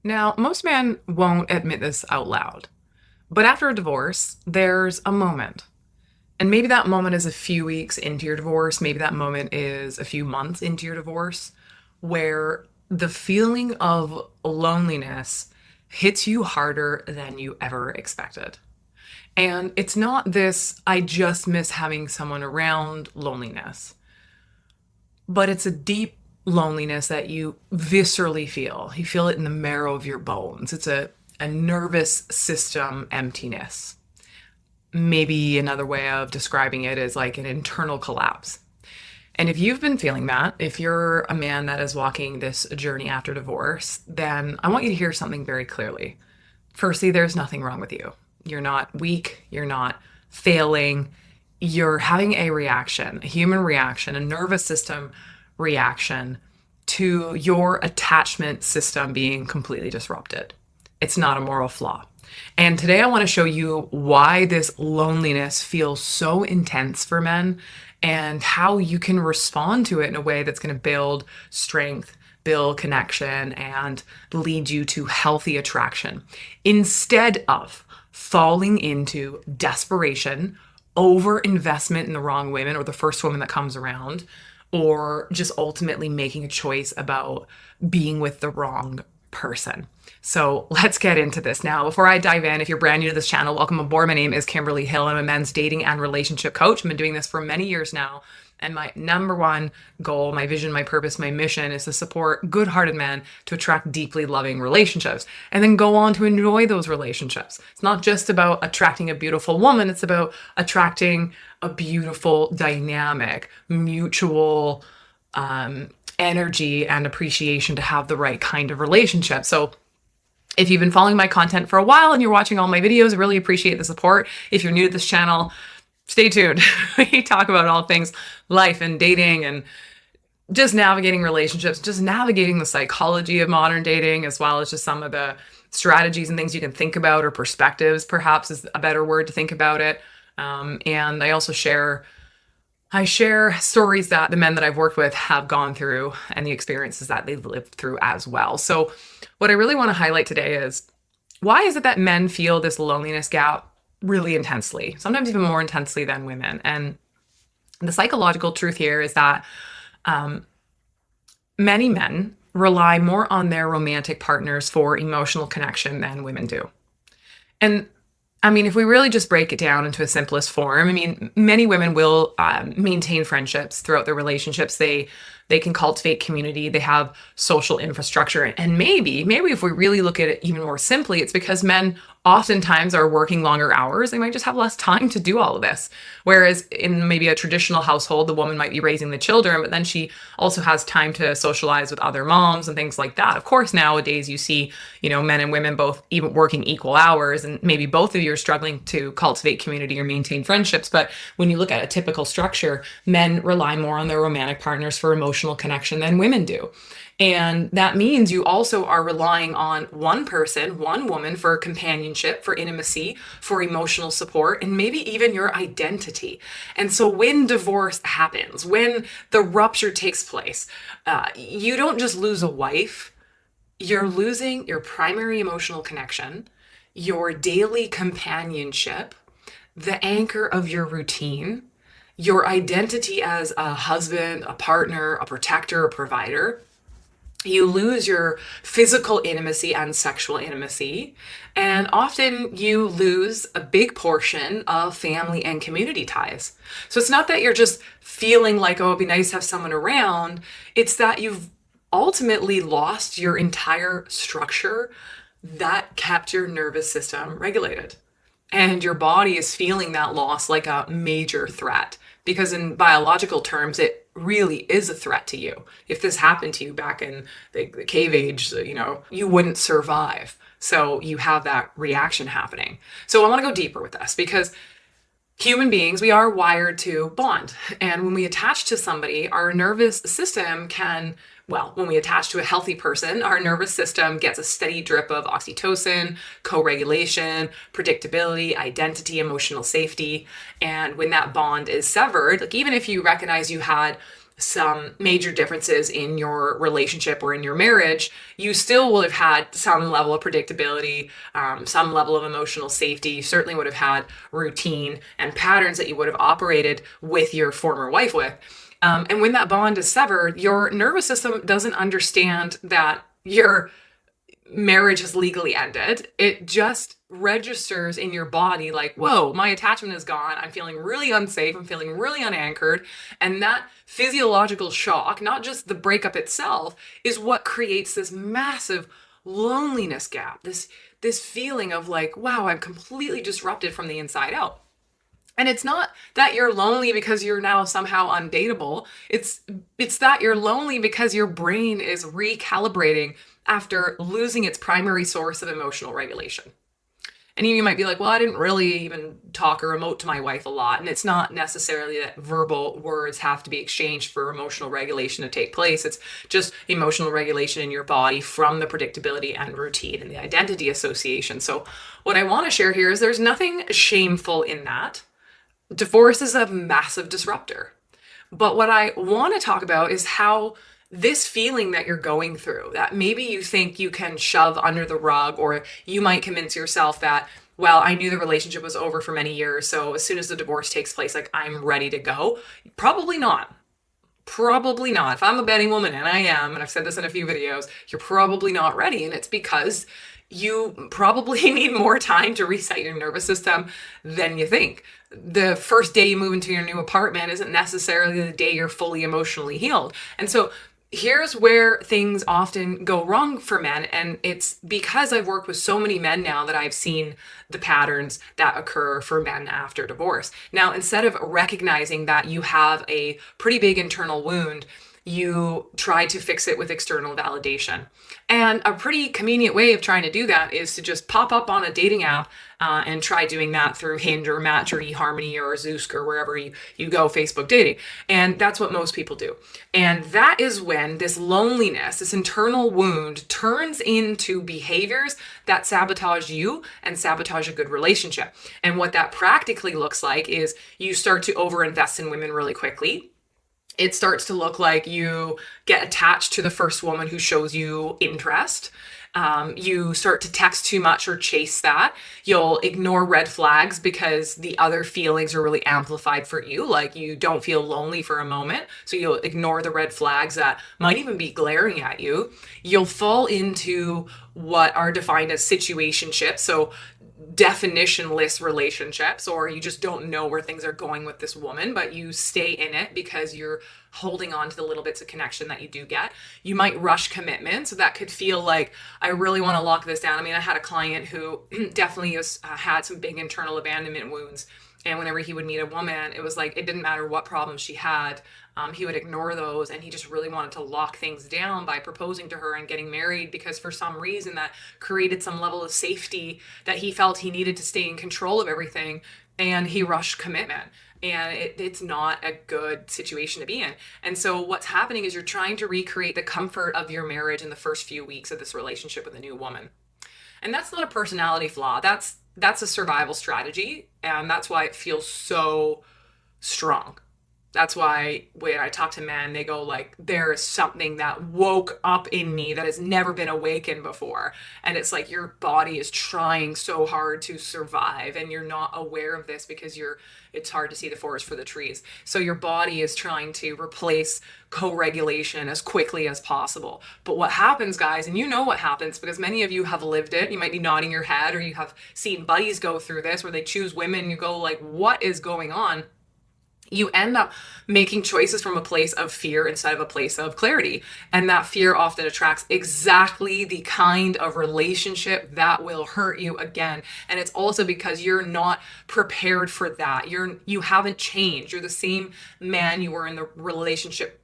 Now, most men won't admit this out loud, but after a divorce, there's a moment. And maybe that moment is a few weeks into your divorce, maybe that moment is a few months into your divorce, where the feeling of loneliness hits you harder than you ever expected. And it's not this, I just miss having someone around loneliness, but it's a deep loneliness that you viscerally feel. You feel it in the marrow of your bones. It's a nervous system emptiness. Maybe another way of describing it is like an internal collapse. And if you've been feeling that, if you're a man that is walking this journey after divorce, then I want you to hear something very clearly. Firstly, there's nothing wrong with you. You're not weak. You're not failing. You're having a reaction, a human reaction, a nervous system reaction to your attachment system being completely disrupted. It's not a moral flaw. And today I want to show you why this loneliness feels so intense for men and how you can respond to it in a way that's going to build strength, build connection, and lead you to healthy attraction instead of falling into desperation, over investment in the wrong women or the first woman that comes around, or just ultimately making a choice about being with the wrong person. So let's get into this now. Before I dive in, if you're brand new to this channel, welcome aboard. My name is Kimberly Hill. I'm a men's dating and relationship coach. I've been doing this for many years now. And my number one goal, my vision, my purpose, my mission is to support good-hearted men to attract deeply loving relationships and then go on to enjoy those relationships. It's not just about attracting a beautiful woman. It's about attracting a beautiful, dynamic, mutual energy and appreciation to have the right kind of relationship. So if you've been following my content for a while and you're watching all my videos, I really appreciate the support. If you're new to this channel, stay tuned. We talk about all things life and dating and just navigating relationships, just navigating the psychology of modern dating, as well as just some of the strategies and things you can think about, or perspectives, perhaps is a better word to think about it. And I share stories that the men that I've worked with have gone through and the experiences that they've lived through as well. So what I really want to highlight today is, why is it that men feel this loneliness gap really intensely, sometimes even more intensely than women? And the psychological truth here is that many men rely more on their romantic partners for emotional connection than women do. And I mean, if we really just break it down into a simplest form, I mean, many women will maintain friendships throughout their relationships. They can cultivate community. They have social infrastructure. And maybe if we really look at it even more simply, it's because men oftentimes are working longer hours. They might just have less time to do all of this. Whereas in maybe a traditional household, the woman might be raising the children, but then she also has time to socialize with other moms and things like that. Of course, nowadays you see, men and women both even working equal hours, and maybe both of you are struggling to cultivate community or maintain friendships. But when you look at a typical structure, men rely more on their romantic partners for emotional connection than women do. And that means you also are relying on one person, one woman, for companionship, for intimacy, for emotional support, and maybe even your identity. And so when divorce happens, when the rupture takes place, you don't just lose a wife, you're losing your primary emotional connection, your daily companionship, the anchor of your routine, your identity as a husband, a partner, a protector, a provider. You lose your physical intimacy and sexual intimacy, and often you lose a big portion of family and community ties. So it's not that you're just feeling like, oh, it'd be nice to have someone around. It's that you've ultimately lost your entire structure that kept your nervous system regulated. And your body is feeling that loss like a major threat, because in biological terms, it really is a threat to you. If this happened to you back in the cave age, you wouldn't survive. So you have that reaction happening. So I want to go deeper with this, because human beings, we are wired to bond. And when we attach to somebody, our nervous system when we attach to a healthy person, our nervous system gets a steady drip of oxytocin, co-regulation, predictability, identity, emotional safety. And when that bond is severed, like even if you recognize you had some major differences in your relationship or in your marriage, you still will have had some level of predictability, some level of emotional safety. You certainly would have had routine and patterns that you would have operated with your former wife with. And when that bond is severed, your nervous system doesn't understand that your marriage has legally ended. It just registers in your body like, whoa, my attachment is gone. I'm feeling really unsafe. I'm feeling really unanchored. And that physiological shock, not just the breakup itself, is what creates this massive loneliness gap, this feeling of like, wow, I'm completely disrupted from the inside out. And it's not that you're lonely because you're now somehow undateable. It's that you're lonely because your brain is recalibrating after losing its primary source of emotional regulation. And you might be like, well, I didn't really even talk or emote to my wife a lot. And it's not necessarily that verbal words have to be exchanged for emotional regulation to take place. It's just emotional regulation in your body from the predictability and routine and the identity association. So what I want to share here is there's nothing shameful in that. Divorce is a massive disruptor. But what I want to talk about is how this feeling that you're going through, that maybe you think you can shove under the rug, or you might convince yourself that, well, I knew the relationship was over for many years, so as soon as the divorce takes place, like, I'm ready to go. Probably not. Probably not. If I'm a betting woman, and I am, and I've said this in a few videos, you're probably not ready. And it's because you probably need more time to reset your nervous system than you think. The first day you move into your new apartment isn't necessarily the day you're fully emotionally healed. And so here's where things often go wrong for men. And it's because I've worked with so many men now that I've seen the patterns that occur for men after divorce. Now, instead of recognizing that you have a pretty big internal wound, you try to fix it with external validation. And a pretty convenient way of trying to do that is to just pop up on a dating app and try doing that through Hinge or Match or eHarmony or Zoosk or wherever you go Facebook dating. And that's what most people do. And that is when this loneliness, this internal wound, turns into behaviors that sabotage you and sabotage a good relationship. And what that practically looks like is you start to overinvest in women really quickly. It starts to look like you get attached to the first woman who shows you interest. You start to text too much or chase that. You'll ignore red flags because the other feelings are really amplified for you. Like, you don't feel lonely for a moment, so you'll ignore the red flags that might even be glaring at you. You'll fall into what are defined as situationships. So definitionless relationships, or you just don't know where things are going with this woman, but you stay in it because you're holding on to the little bits of connection that you do get. You might rush commitment. So that could feel like, I really want to lock this down. I mean, I had a client who definitely had some big internal abandonment wounds. And whenever he would meet a woman, it was like, it didn't matter what problems she had. He would ignore those, and he just really wanted to lock things down by proposing to her and getting married, because for some reason that created some level of safety that he felt he needed to stay in control of everything, and he rushed commitment. And it's not a good situation to be in. And so what's happening is you're trying to recreate the comfort of your marriage in the first few weeks of this relationship with a new woman. And that's not a personality flaw. That's a survival strategy, and that's why it feels so strong. That's why when I talk to men, they go like, there is something that woke up in me that has never been awakened before. And it's like your body is trying so hard to survive, and you're not aware of this because it's hard to see the forest for the trees. So your body is trying to replace co-regulation as quickly as possible. But what happens, guys, and you know what happens because many of you have lived it. You might be nodding your head, or you have seen buddies go through this where they choose women and you go like, what is going on? You end up making choices from a place of fear instead of a place of clarity. And that fear often attracts exactly the kind of relationship that will hurt you again. And it's also because you're not prepared for that. You haven't changed. You're the same man you were in the relationship.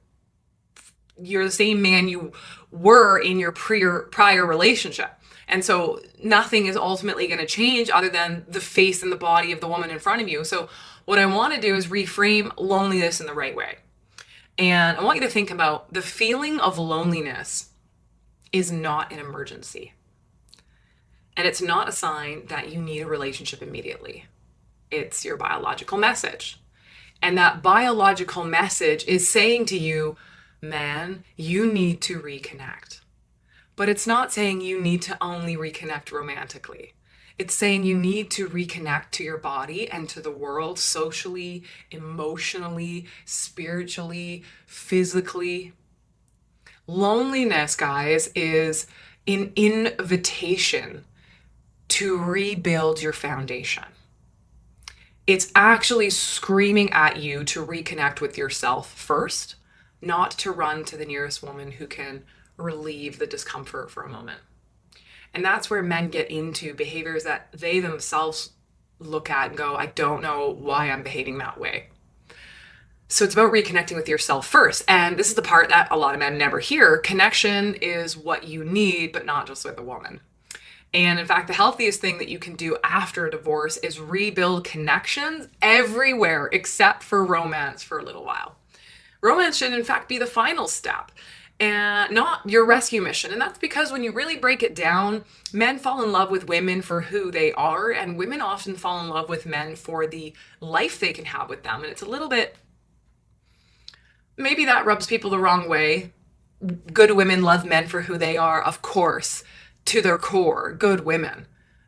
You're the same man you were in your prior relationship. And so nothing is ultimately going to change other than the face and the body of the woman in front of you. So what I want to do is reframe loneliness in the right way. And I want you to think about the feeling of loneliness is not an emergency. And it's not a sign that you need a relationship immediately. It's your biological message. And that biological message is saying to you, man, you need to reconnect. But it's not saying you need to only reconnect romantically. It's saying you need to reconnect to your body and to the world socially, emotionally, spiritually, physically. Loneliness, guys, is an invitation to rebuild your foundation. It's actually screaming at you to reconnect with yourself first, not to run to the nearest woman who can relieve the discomfort for a moment. And that's where men get into behaviors that they themselves look at and go, I don't know why I'm behaving that way. So it's about reconnecting with yourself first. And this is the part that a lot of men never hear. Connection is what you need, but not just with a woman. And in fact, the healthiest thing that you can do after a divorce is rebuild connections everywhere except for romance for a little while. Romance should, in fact, be the final step and not your rescue mission. And that's because when you really break it down, men fall in love with women for who they are, and women often fall in love with men for the life they can have with them. And it's a little bit, maybe that rubs people the wrong way. Good women love men for who they are, of course, to their core, good women.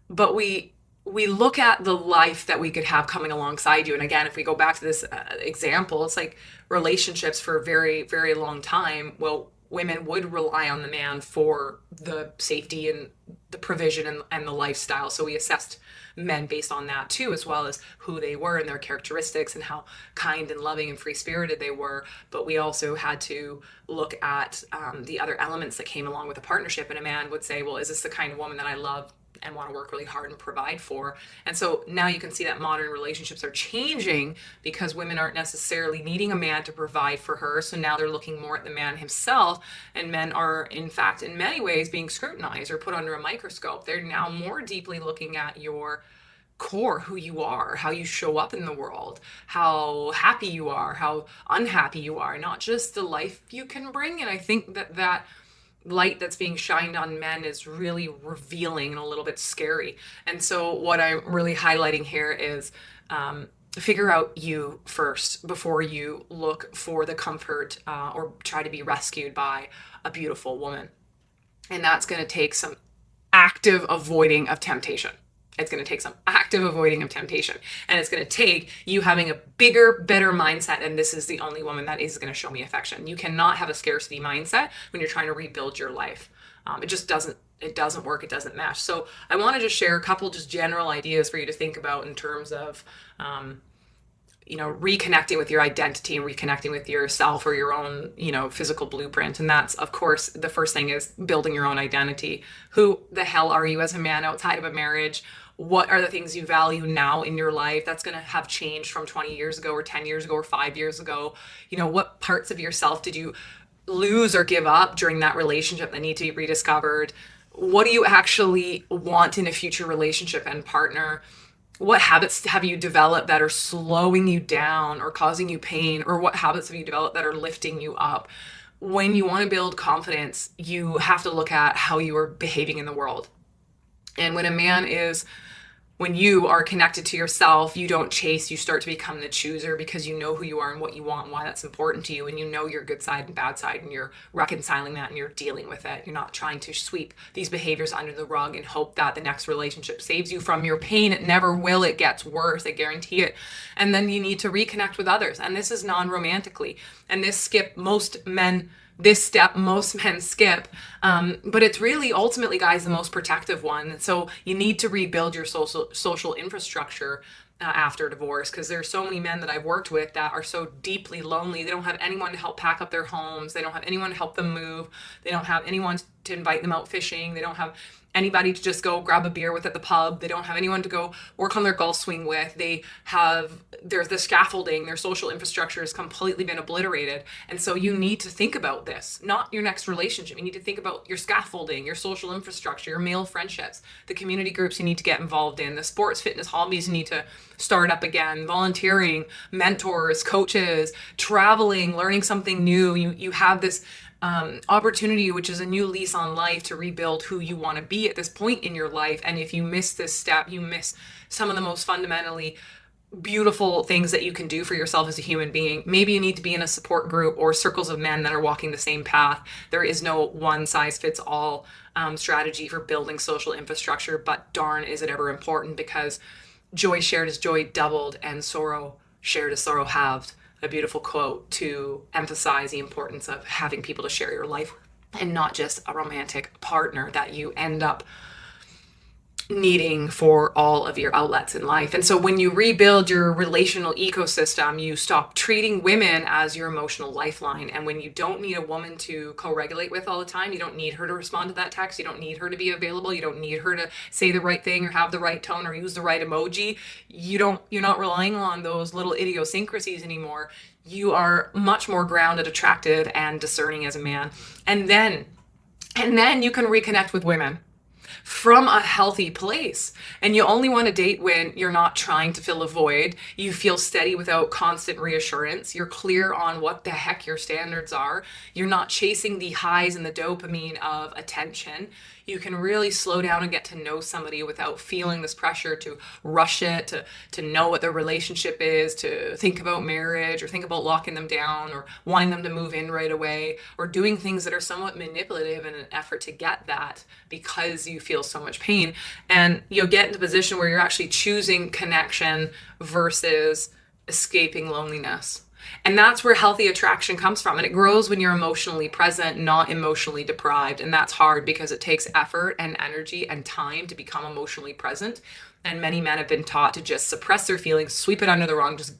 But we look at the life that we could have coming alongside you. And again, if we go back to this example, it's like relationships for a very, very long time. Well, women would rely on the man for the safety and the provision and the lifestyle. So we assessed men based on that too, as well as who they were and their characteristics and how kind and loving and free-spirited they were. But we also had to look at the other elements that came along with a partnership. And a man would say, well, is this the kind of woman that I love and want to work really hard and provide for? And so now you can see that modern relationships are changing because women aren't necessarily needing a man to provide for her. So now they're looking more at the man himself, and men are, in fact, in many ways being scrutinized or put under a microscope. They're now more deeply looking at your core, who you are, how you show up in the world, how happy you are, how unhappy you are, not just the life you can bring. And I think that light that's being shined on men is really revealing and a little bit scary. And so what I'm really highlighting here is figure out you first before you look for the comfort or try to be rescued by a beautiful woman. And that's going to take some active avoiding of temptation. It's going to take some active avoiding of temptation. And it's going to take you having a bigger, better mindset. And this is the only woman that is going to show me affection. You cannot have a scarcity mindset when you're trying to rebuild your life. It just doesn't work. It doesn't mesh. So I want to just share a couple just general ideas for you to think about in terms of, reconnecting with your identity and reconnecting with yourself or your own, physical blueprint. And that's, of course, the first thing is building your own identity. Who the hell are you as a man outside of a marriage? What are the things you value now in your life that's going to have changed from 20 years ago or 10 years ago or 5 years ago? What parts of yourself did you lose or give up during that relationship that need to be rediscovered? What do you actually want in a future relationship and partner? What habits have you developed that are slowing you down or causing you pain? Or what habits have you developed that are lifting you up? When you want to build confidence, you have to look at how you are behaving in the world. And when you are connected to yourself, you don't chase, you start to become the chooser because you know who you are and what you want and why that's important to you. And you know your good side and bad side, and you're reconciling that and you're dealing with it. You're not trying to sweep these behaviors under the rug and hope that the next relationship saves you from your pain. It never will. It gets worse. I guarantee it. And then you need to reconnect with others. And this is non-romantically. And this step most men skip, but it's really ultimately, guys, the most protective one. So you need to rebuild your social infrastructure after divorce, because there's so many men that I've worked with that are so deeply lonely. They don't have anyone to help pack up their homes. They don't have anyone to help them move. They don't have anyone to invite them out fishing. They don't have anybody to just go grab a beer with at the pub. They don't have anyone to go work on their golf swing with. There's the scaffolding, their social infrastructure has completely been obliterated. And so you need to think about this, not your next relationship. You need to think about your scaffolding, your social infrastructure, your male friendships, the community groups you need to get involved in, the sports, fitness, hobbies you need to start up again, volunteering, mentors, coaches, traveling, learning something new. You have this opportunity, which is a new lease on life, to rebuild who you want to be at this point in your life. And if you miss this step, you miss some of the most fundamentally beautiful things that you can do for yourself as a human being. Maybe you need to be in a support group or circles of men that are walking the same path. There is no one size fits all strategy for building social infrastructure, but darn is it ever important, because joy shared is joy doubled and sorrow shared is sorrow halved. A beautiful quote to emphasize the importance of having people to share your life and not just a romantic partner that you end up needing for all of your outlets in life. And so when you rebuild your relational ecosystem, you stop treating women as your emotional lifeline. And when you don't need a woman to co-regulate with all the time, you don't need her to respond to that text, you don't need her to be available, you don't need her to say the right thing or have the right tone or use the right emoji. You're not relying on those little idiosyncrasies anymore. You are much more grounded, attractive, and discerning as a man. And then you can reconnect with women from a healthy place. And you only want to date when you're not trying to fill a void. You feel steady without constant reassurance. You're clear on what the heck your standards are. You're not chasing the highs and the dopamine of attention. You can really slow down and get to know somebody without feeling this pressure to rush it, to know what their relationship is, to think about marriage or think about locking them down or wanting them to move in right away, or doing things that are somewhat manipulative in an effort to get that because you feel so much pain. And you'll get into a position where you're actually choosing connection versus escaping loneliness. And that's where healthy attraction comes from. And it grows when you're emotionally present, not emotionally deprived. And that's hard because it takes effort and energy and time to become emotionally present. And many men have been taught to just suppress their feelings, sweep it under the rug, just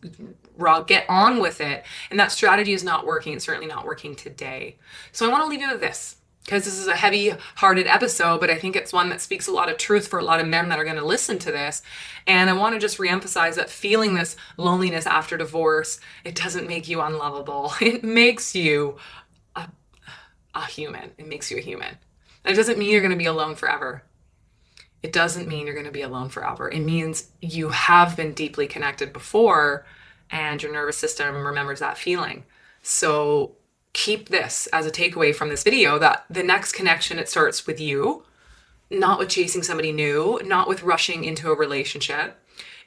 get on with it. And that strategy is not working. It's certainly not working today. So I want to leave you with this, because this is a heavy-hearted episode, but I think it's one that speaks a lot of truth for a lot of men that are going to listen to this. And I want to just reemphasize that feeling this loneliness after divorce, it doesn't make you unlovable. It makes you a human. It makes you a human. And it doesn't mean you're going to be alone forever. It doesn't mean you're going to be alone forever. It means you have been deeply connected before, and your nervous system remembers that feeling. So keep this as a takeaway from this video, that the next connection, it starts with you, not with chasing somebody new, not with rushing into a relationship.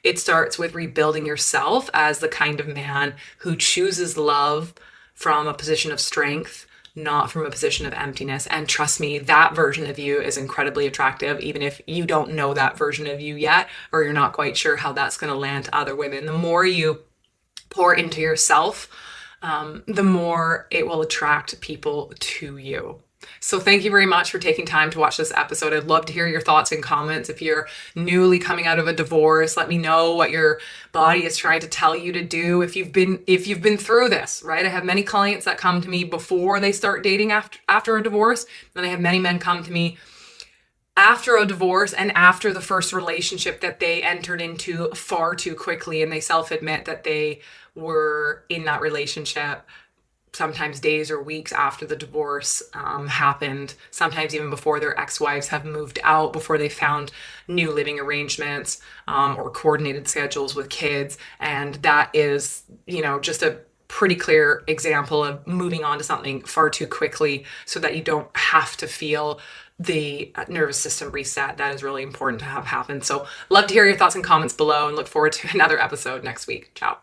It starts with rebuilding yourself as the kind of man who chooses love from a position of strength, not from a position of emptiness. And trust me, that version of you is incredibly attractive, even if you don't know that version of you yet, or you're not quite sure how that's going to land to other women. The more you pour into yourself, the more it will attract people to you. So thank you very much for taking time to watch this episode. I'd love to hear your thoughts and comments. If you're newly coming out of a divorce, let me know what your body is trying to tell you to do. If you've been through this, right? I have many clients that come to me before they start dating after a divorce. And I have many men come to me after a divorce and after the first relationship that they entered into far too quickly. And they self-admit that they were in that relationship sometimes days or weeks after the divorce happened, sometimes even before their ex-wives have moved out, before they found new living arrangements or coordinated schedules with kids. And that is, just a pretty clear example of moving on to something far too quickly so that you don't have to feel the nervous system reset. That is really important to have happen. So love to hear your thoughts and comments below, and look forward to another episode next week. Ciao.